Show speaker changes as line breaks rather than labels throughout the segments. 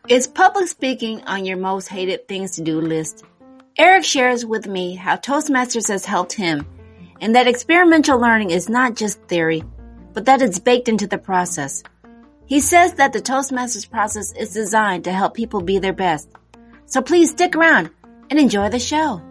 Is public speaking on your most hated things to do list? Eric shares with me how Toastmasters has helped him, and that experiential learning is not just theory, but that it's baked into the process. He says that the Toastmasters process is designed to help people be their best. So please stick around and enjoy the show.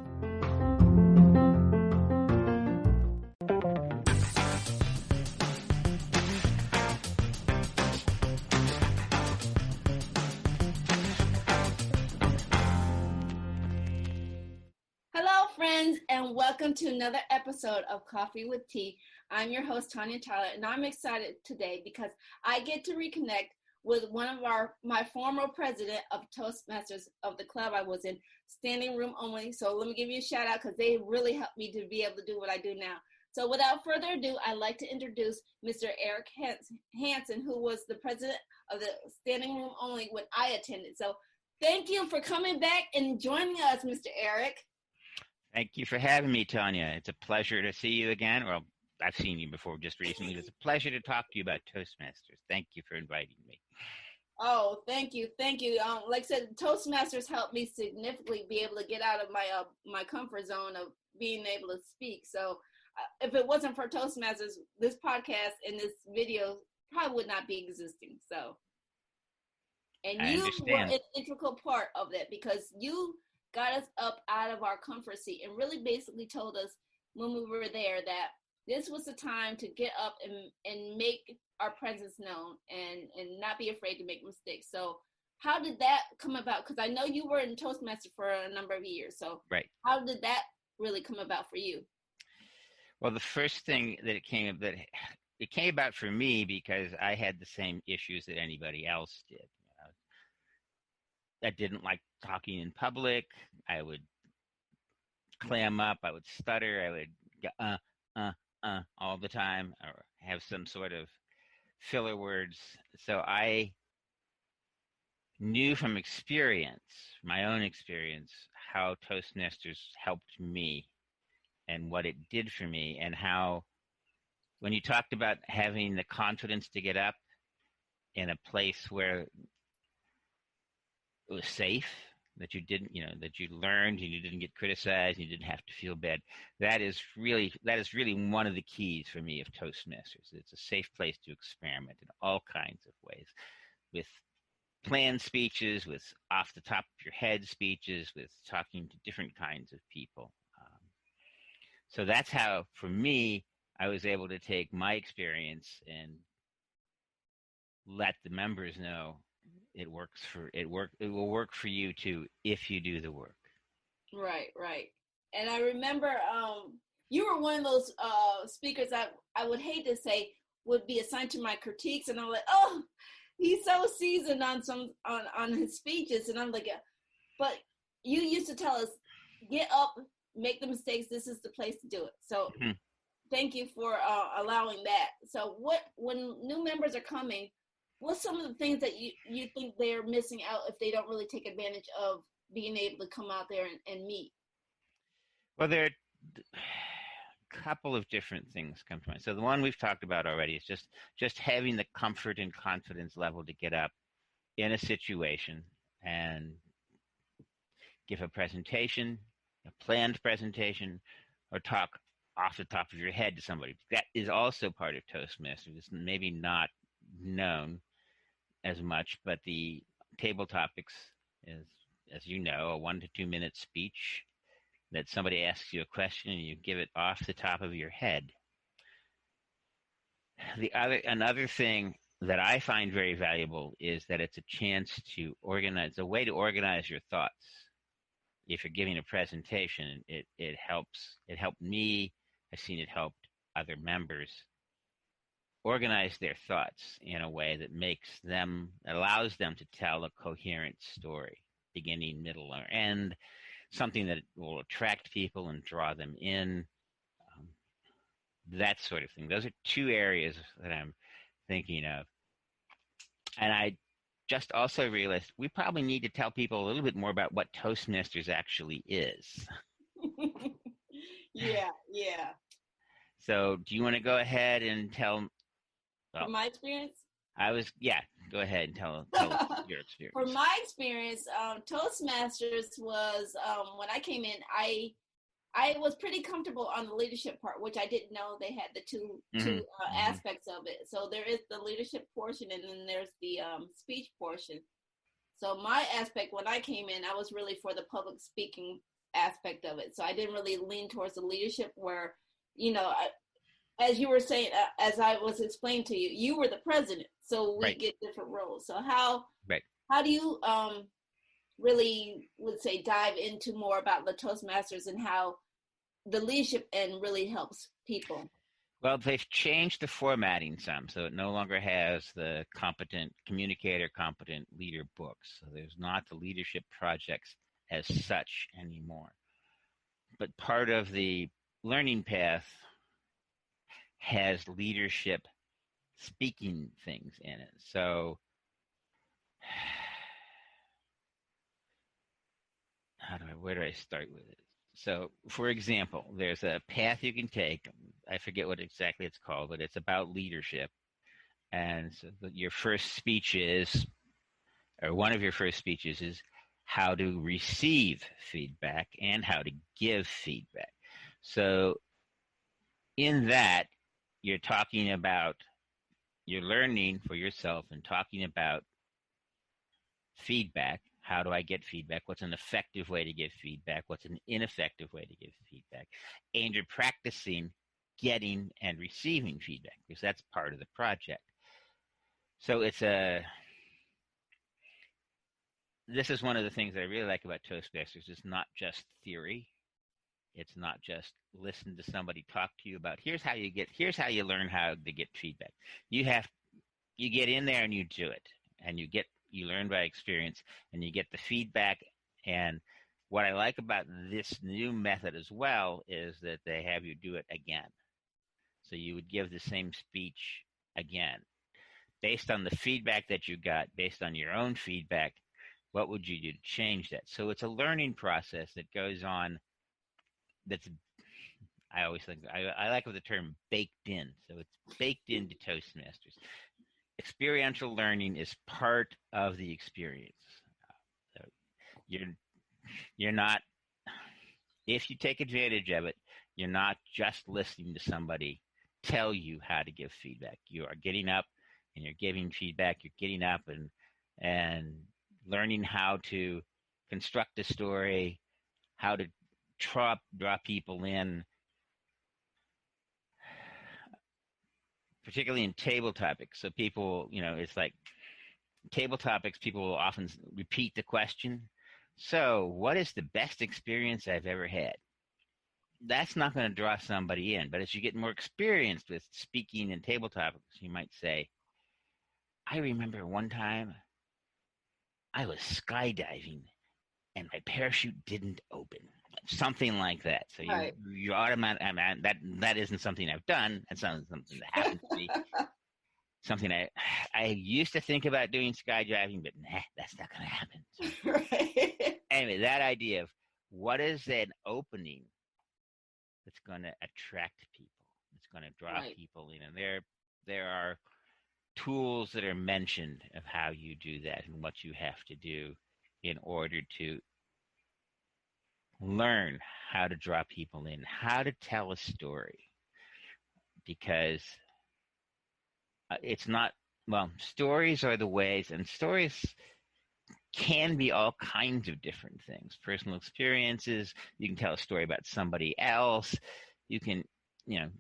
Hello, friends, and welcome to another episode of Coffee with Tea. I'm your host, Tonia, and I'm excited today because I get to reconnect with one of my former president of Toastmasters of the club I was in, standing room only. So let me give you a shout out because they really helped me to be able to do what I do now. So without further ado, I'd like to introduce Mr. Eric Hansen, who was the president of the standing room only when I attended. So thank you for coming back and joining us, Mr. Eric.
Thank you for having me, Tonia. It's a pleasure to see you again. Well, I've seen you before just recently. It's a pleasure to talk to you about Toastmasters. Thank you for inviting me.
Oh, thank you. Thank you. Like I said, Toastmasters helped me significantly be able to get out of my comfort zone of being able to speak. So if it wasn't for Toastmasters, this podcast and this video probably would not be existing. So, and you were an integral part of that because you got us up out of our comfort seat and really basically told us when we were there that this was the time to get up and make our presence known and not be afraid to make mistakes. So how did that come about? Because I know you were in Toastmasters for a number of years. So
right.
How did that really come about for you?
Well, the first thing that it came about for me because I had the same issues that anybody else did. I didn't like talking in public. I would clam up. I would stutter. I would go, all the time or have some sort of filler words. So I knew from experience, my own experience, how Toastmasters helped me and what it did for me and how when you talked about having the confidence to get up in a place where it was safe, that you didn't, that you learned and you didn't get criticized, and you didn't have to feel bad. That is really one of the keys for me of Toastmasters. It's a safe place to experiment in all kinds of ways, with planned speeches, with off the top of your head speeches, with talking to different kinds of people. So that's how, for me, I was able to take my experience and let the members know it will work for you too if you do the work.
Right. And I remember you were one of those speakers that I would hate to say would be assigned to my critiques, and I'm like, oh, he's so seasoned on his speeches, and I'm like, but you used to tell us, get up, make the mistakes, this is the place to do it. So Thank you for allowing that. So when new members are coming, what's some of the things that you think they're missing out if they don't really take advantage of being able to come out there and meet?
Well, there are a couple of different things come to mind. So the one we've talked about already is just having the comfort and confidence level to get up in a situation and give a presentation, a planned presentation, or talk off the top of your head to somebody. That is also part of Toastmasters. It's maybe not known as much, but the table topics is, as you know, a 1 to 2 minute speech that somebody asks you a question and you give it off the top of your head. Another thing that I find very valuable is that it's a chance to organize, a way to organize your thoughts. If you're giving a presentation, it helped me. I've seen it helped other members organize their thoughts in a way that allows them to tell a coherent story, beginning, middle, or end, something that will attract people and draw them in, that sort of thing. Those are two areas that I'm thinking of. And I just also realized we probably need to tell people a little bit more about what Toastmasters actually is.
Yeah.
So do you want to go ahead and tell?
From my experience?
Yeah, go ahead and tell us your
For
experience.
my experience, Toastmasters was when I came in. I was pretty comfortable on the leadership part, which I didn't know they had the two aspects of it. So there is the leadership portion, and then there's the speech portion. So my aspect when I came in, I was really for the public speaking aspect of it. So I didn't really lean towards the leadership where, as you were saying, as I was explaining to you, you were the president, so we
Right,
get different roles. So how
right.
how do you really would say dive into more about the Toastmasters and how the leadership end really helps people?
Well, they've changed the formatting some, so it no longer has the competent communicator, competent leader books. So there's not the leadership projects as such anymore. But part of the learning path has leadership speaking things in it. So where do I start with it? So, for example, there's a path you can take. I forget what exactly it's called, but it's about leadership. And so your first speech is, or one of your first speeches is how to receive feedback and how to give feedback. So, in that, you're talking about, you're learning for yourself and talking about feedback. How do I get feedback? What's an effective way to give feedback? What's an ineffective way to give feedback? And you're practicing getting and receiving feedback because that's part of the project. So this is one of the things I really like about Toastmasters. It's not just theory. It's not just listen to somebody talk to you about here's how you learn how to get feedback. You get in there and you do it, and you learn by experience, and you get the feedback. And what I like about this new method as well is that they have you do it again. So you would give the same speech again based on the feedback that you got, based on your own feedback. What would you do to change that? So it's a learning process that goes on. I always think I like the term baked in. So it's baked into Toastmasters. Experiential learning is part of the experience. So you're not, if you take advantage of it, you're not just listening to somebody tell you how to give feedback. You are getting up and you're giving feedback. You're getting up and learning how to construct a story, how to draw people in, particularly in table topics. So people, it's like table topics, people will often repeat the question. So, what is the best experience I've ever had? That's not going to draw somebody in. But as you get more experienced with speaking in table topics, you might say, I remember one time I was skydiving and my parachute didn't open. Something like that. So
Right.
you automatically, that isn't something I've done. That's not something that happened to me. Something I used to think about doing skydiving, but that's not going to happen. So,
Right.
anyway, that idea of what is an opening that's going to attract people, it's going to draw
Right.
people in, and there are tools that are mentioned of how you do that and what you have to do in order to learn how to draw people in, how to tell a story, because it's not, well, stories are the ways, and stories can be all kinds of different things. Personal experiences, you can tell a story about somebody else, you can,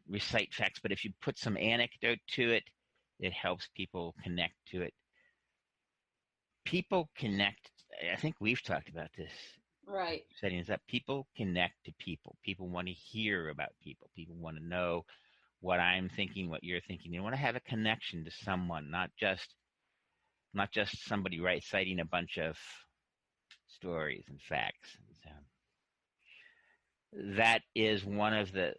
recite facts, but if you put some anecdote to it, it helps people connect to it. People connect, I think we've talked about this.
Right.
Setting this up, people connect to people. People want to hear about people. People want to know what I'm thinking, what you're thinking. They want to have a connection to someone, not just somebody citing a bunch of stories and facts. So that is one of the.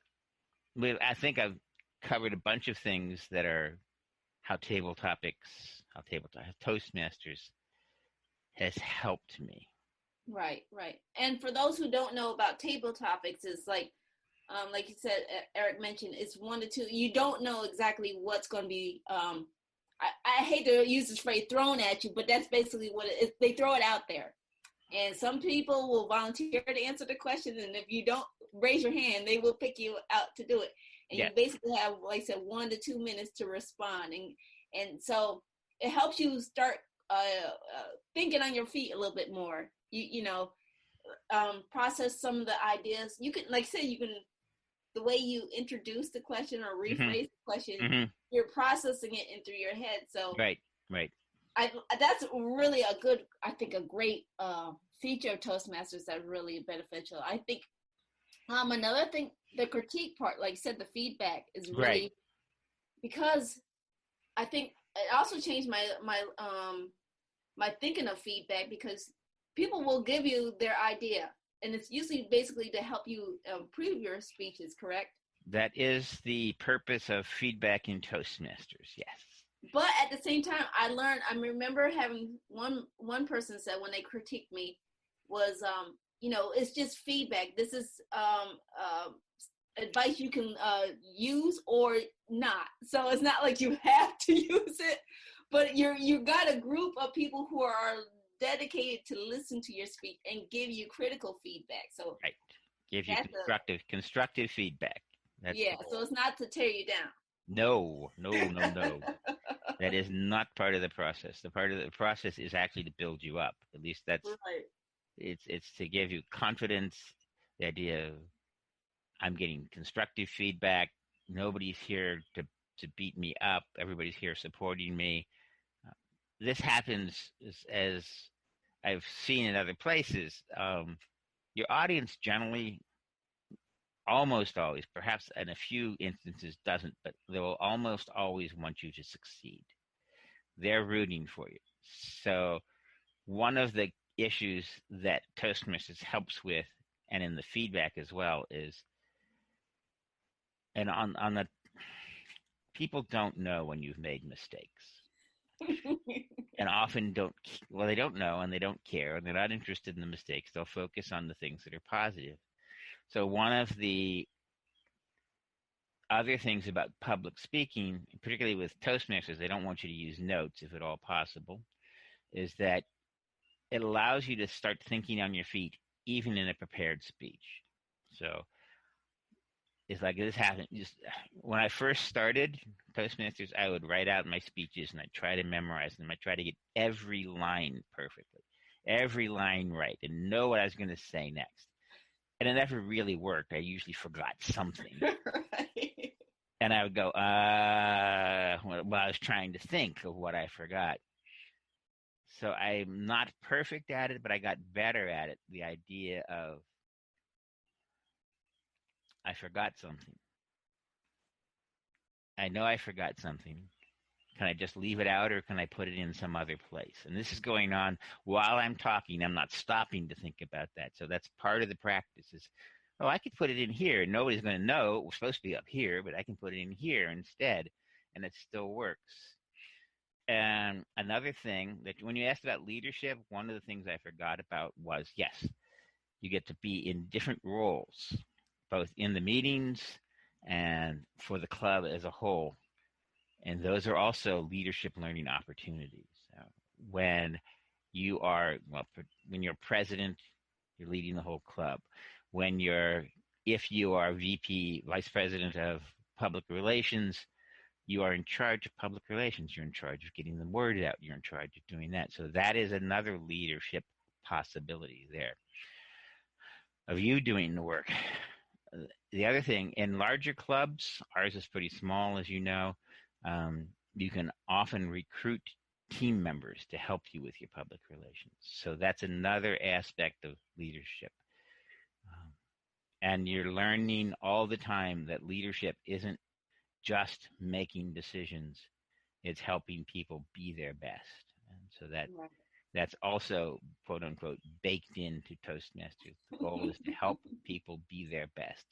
I think I've covered a bunch of things that are how Toastmasters has helped me.
Right. Right. And for those who don't know about table topics, it's like you said, Eric mentioned, it's 1 to 2. You don't know exactly what's going to be I hate to use this phrase thrown at you, but that's basically what it is. They throw it out there. And some people will volunteer to answer the question. And if you don't raise your hand, they will pick you out to do it. And
Yeah.
you basically have, like I said, 1 to 2 minutes to respond. And so it helps you start thinking on your feet a little bit more. Process some of the ideas. You can, like I said, the way you introduce the question or rephrase
Mm-hmm.
the question,
Mm-hmm.
you're processing it in through your head. So
Right.
that's really a great feature of Toastmasters that's really beneficial. I think another thing, the critique part, like I said, the feedback is really
Right.
because I think it also changed my thinking of feedback, because people will give you their idea, and it's usually basically to help you improve your speeches, correct?
That is the purpose of feedback in Toastmasters. Yes.
But at the same time, I remember having one person said when they critiqued me was, it's just feedback. This is advice you can use or not. So it's not like you have to use it, but you got a group of people who are dedicated to listen to your speech and give you critical feedback. So
right, give you constructive feedback. That's
so it's not to tear you down.
No. That is not part of the process. The part of the process is actually to build you up. At least that's
right.
It's to give you confidence. The idea of I'm getting constructive feedback. Nobody's here to beat me up. Everybody's here supporting me. This happens as I've seen in other places. Your audience generally, almost always, perhaps in a few instances doesn't, but they will almost always want you to succeed. They're rooting for you. So one of the issues that Toastmasters helps with, and in the feedback as well, is, and on the, people don't know when you've made mistakes. And often they don't know, and they don't care, and they're not interested in the mistakes. They'll focus on the things that are positive. So one of the other things about public speaking, particularly with Toastmasters, they don't want you to use notes if at all possible, is that it allows you to start thinking on your feet, even in a prepared speech. So it's like this happened. Just when I first started Toastmasters, I would write out my speeches and I'd try to memorize them. I'd try to get every line perfectly, every line right, and know what I was going to say next. And it never really worked. I usually forgot something. Right. And I would go, well, I was trying to think of what I forgot. So I'm not perfect at it, but I got better at it. The idea of, I forgot something. I know I forgot something. Can I just leave it out, or can I put it in some other place? And this is going on while I'm talking. I'm not stopping to think about that. So that's part of the practice is, I could put it in here. Nobody's going to know. It was supposed to be up here, but I can put it in here instead, and it still works. And another thing that when you asked about leadership, one of the things I forgot about was, yes, you get to be in different roles, both in the meetings and for the club as a whole. And those are also leadership learning opportunities. When you are, when you're president, you're leading the whole club. If you are VP, vice president of public relations, you are in charge of public relations. You're in charge of getting the word out. You're in charge of doing that. So that is another leadership possibility there of you doing the work. The other thing, in larger clubs, ours is pretty small, as you know, you can often recruit team members to help you with your public relations. So that's another aspect of leadership. And you're learning all the time that leadership isn't just making decisions. It's helping people be their best. And so that's also, quote unquote, baked into Toastmasters. The goal is to help people be their best.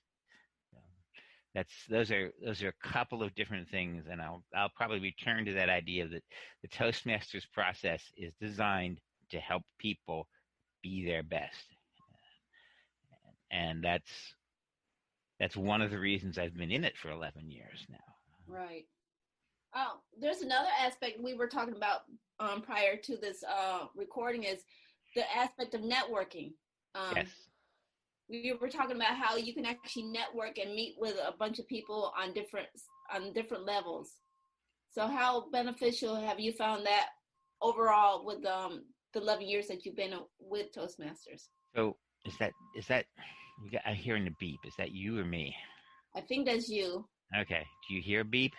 Those are a couple of different things, and I'll probably return to that idea that the Toastmasters process is designed to help people be their best, and that's one of the reasons I've been in it for 11 years now.
Right. There's another aspect we were talking about prior to this recording is the aspect of networking.
Yes.
We were talking about how you can actually network and meet with a bunch of people on different levels. So how beneficial have you found that overall with the 11 years that you've been with Toastmasters?
So is that I'm hearing a beep. Is that you or me?
I think that's you.
Okay. Do you hear a beep?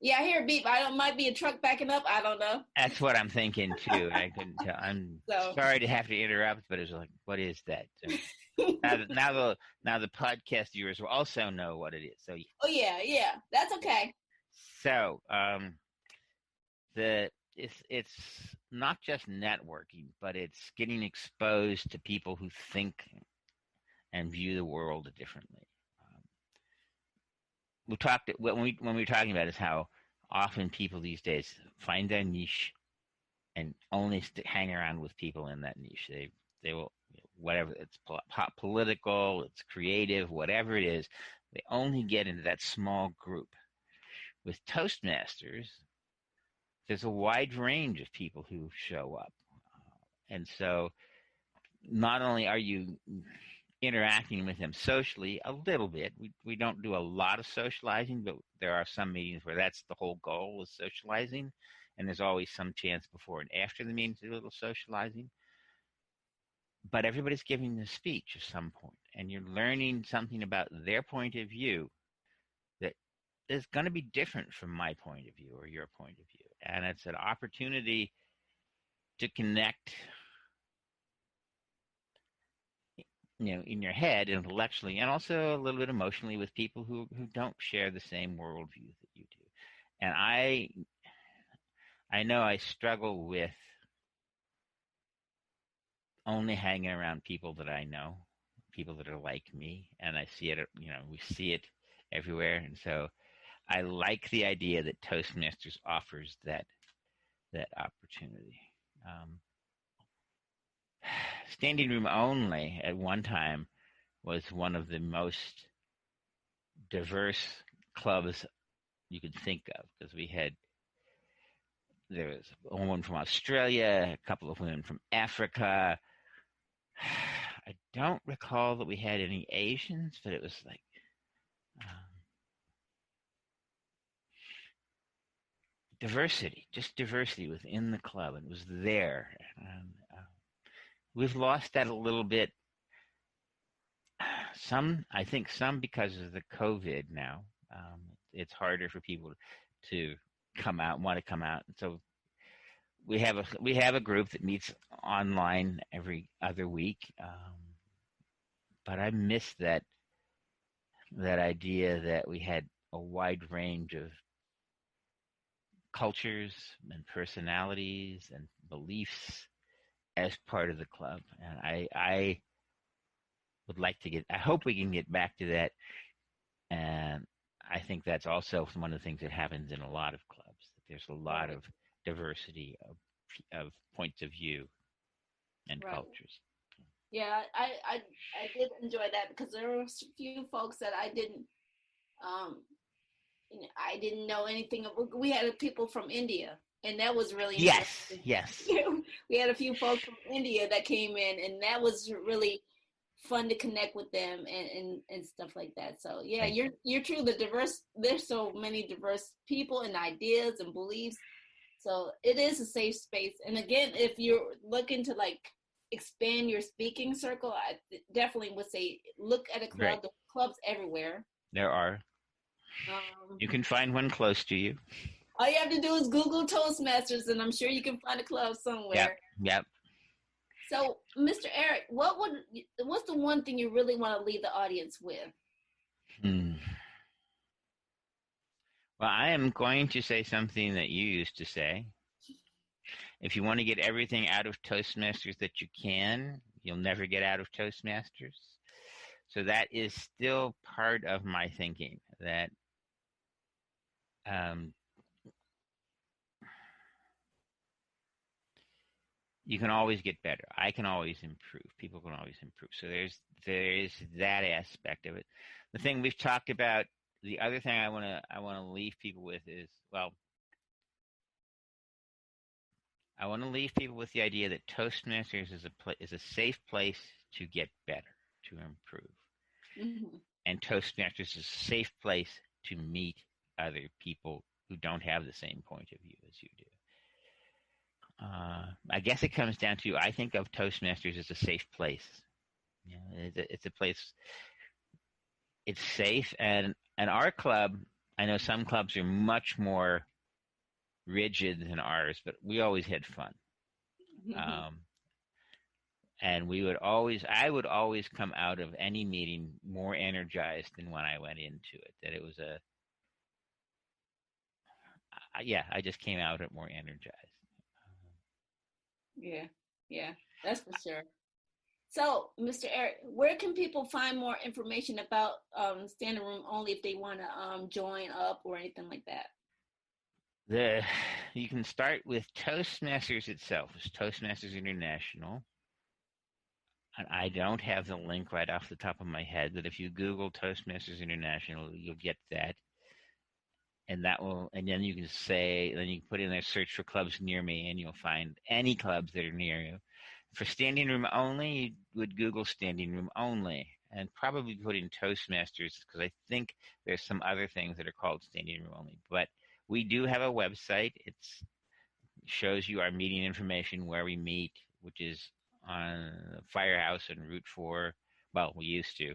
Yeah, I hear a beep. Might be a truck backing up. I don't know.
That's what I'm thinking too. I couldn't tell. I'm sorry to have to interrupt, but it's like, what is that? So now the podcast viewers will also know what it is. So
oh yeah, that's okay.
So it's not just networking, but it's getting exposed to people who think and view the world differently. We talked when we were talking about is how often people these days find their niche and only hang around with people in that niche. They will, whatever it's political, it's creative, whatever it is, they only get into that small group. With Toastmasters, there's a wide range of people who show up, and so not only are you interacting with them socially a little bit. We don't do a lot of socializing, but there are some meetings where that's the whole goal is socializing. And there's always some chance before and after the meeting to do a little socializing. But everybody's giving a speech at some point, and you're learning something about their point of view that is going to be different from my point of view or your point of view. And it's an opportunity to connect in your head intellectually and also a little bit emotionally with people who don't share the same worldview that you do. And I know I struggle with only hanging around people that I know, people that are like me, and I see it, we see it everywhere. And so I like the idea that Toastmasters offers that opportunity. Standing room only at one time was one of the most diverse clubs you could think of because there was a woman from Australia, a couple of women from Africa. I don't recall that we had any Asians, but it was like just diversity within the club. It was there. We've lost that a little bit. I think some because of the COVID now. It's harder for people to want to come out. So we have a group that meets online every other week. But I miss that idea that we had a wide range of cultures and personalities and beliefs as part of the club. And I would like to I hope we can get back to that. And I think that's also one of the things that happens in a lot of clubs. There's a lot of diversity of points of view and cultures.
Yeah, I did enjoy that because there were a few folks that I didn't know anything. We had people from India, and that was really interesting.
Yes.
We had a few folks from India that came in, and that was really fun to connect with them and stuff like that. So yeah, you're true. There's so many diverse people and ideas and beliefs. So it is a safe space. And again, if you're looking to expand your speaking circle, I definitely would say look at a club. Right. There are clubs everywhere.
There are. You can find one close to you.
All you have to do is Google Toastmasters, and I'm sure you can find a club somewhere.
Yep.
So, Mr. Eric, what's the one thing you really want to leave the audience with?
Well, I am going to say something that you used to say. If you want to get everything out of Toastmasters that you can, you'll never get out of Toastmasters. So that is still part of my thinking, that you can always get better. I can always improve. People can always improve. So there is that aspect of it. The thing we've talked about, the other thing I want to leave people with is, well, I want to leave people with the idea that Toastmasters is a safe place to get better, to improve.
Mm-hmm.
And Toastmasters is a safe place to meet other people who don't have the same point of view as you do. I guess it comes down to, I think of Toastmasters as a safe place. You know, it's a place, it's safe. And our club, I know some clubs are much more rigid than ours, but we always had fun.
Mm-hmm.
And I would always come out of any meeting more energized than when I went into it. That it was I just came out of it more energized.
Yeah, that's for sure. So, Mr. Eric, where can people find more information about standing room only if they want to join up or anything like that?
You can start with Toastmasters itself. It's Toastmasters International. And I don't have the link right off the top of my head, but if you Google Toastmasters International, you'll get that. And then you can put in there, search for clubs near me, and you'll find any clubs that are near you. For standing room only, you would Google standing room only and probably put in Toastmasters, because I think there's some other things that are called standing room only. But we do have a website. It shows you our meeting information, where we meet, which is on Firehouse and Route 4. Well, we used to.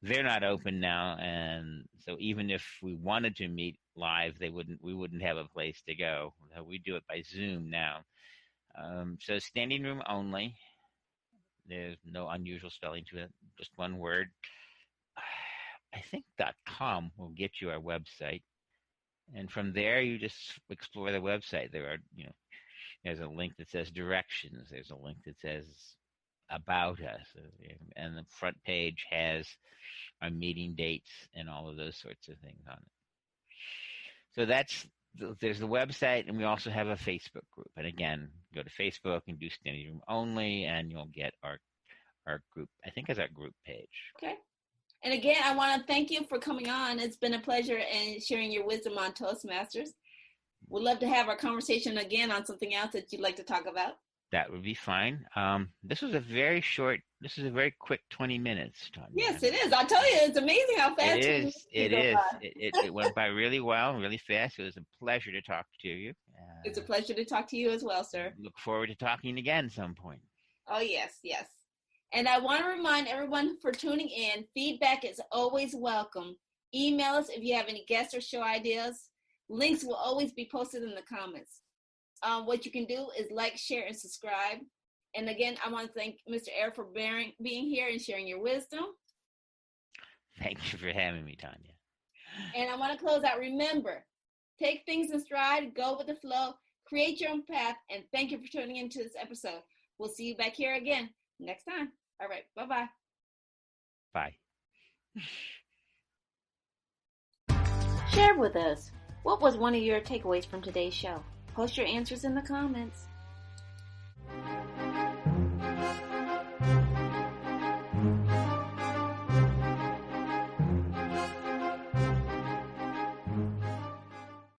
They're not open now, and so even if we wanted to meet live, we wouldn't have a place to go. We do it by Zoom now. So standing room only. There's no unusual spelling to it, just one word. I think .com will get you our website, and from there you just explore the website. There's a link that says directions. There's a link that says about us, and the front page has our meeting dates and all of those sorts of things on it. So there's the website, and we also have a Facebook group. And again, go to Facebook and do standing room only, and you'll get our group. I think it's our group page.
Okay. And again, I want to thank you for coming on. It's been a pleasure and sharing your wisdom on Toastmasters. We'd love to have our conversation again on something else that you'd like to talk about.
That would be fine. This was a very quick 20 minutes, Tonia.
Yes, it is. I tell you, it's amazing how fast
it is. It went by really well, really fast. It was a pleasure to talk to you.
It's a pleasure to talk to you as well, sir.
Look forward to talking again some point.
Oh, yes. And I want to remind everyone for tuning in, feedback is always welcome. Email us if you have any guest or show ideas. Links will always be posted in the comments. What you can do is like, share, and subscribe. And again, I want to thank Mr. Eric for being here and sharing your wisdom.
Thank you for having me, Tonia.
And I want to close out. Remember, take things in stride, go with the flow, create your own path, and thank you for tuning into this episode. We'll see you back here again next time. All right, bye-bye.
Bye.
Share with us. What was one of your takeaways from today's show? Post your answers in the comments.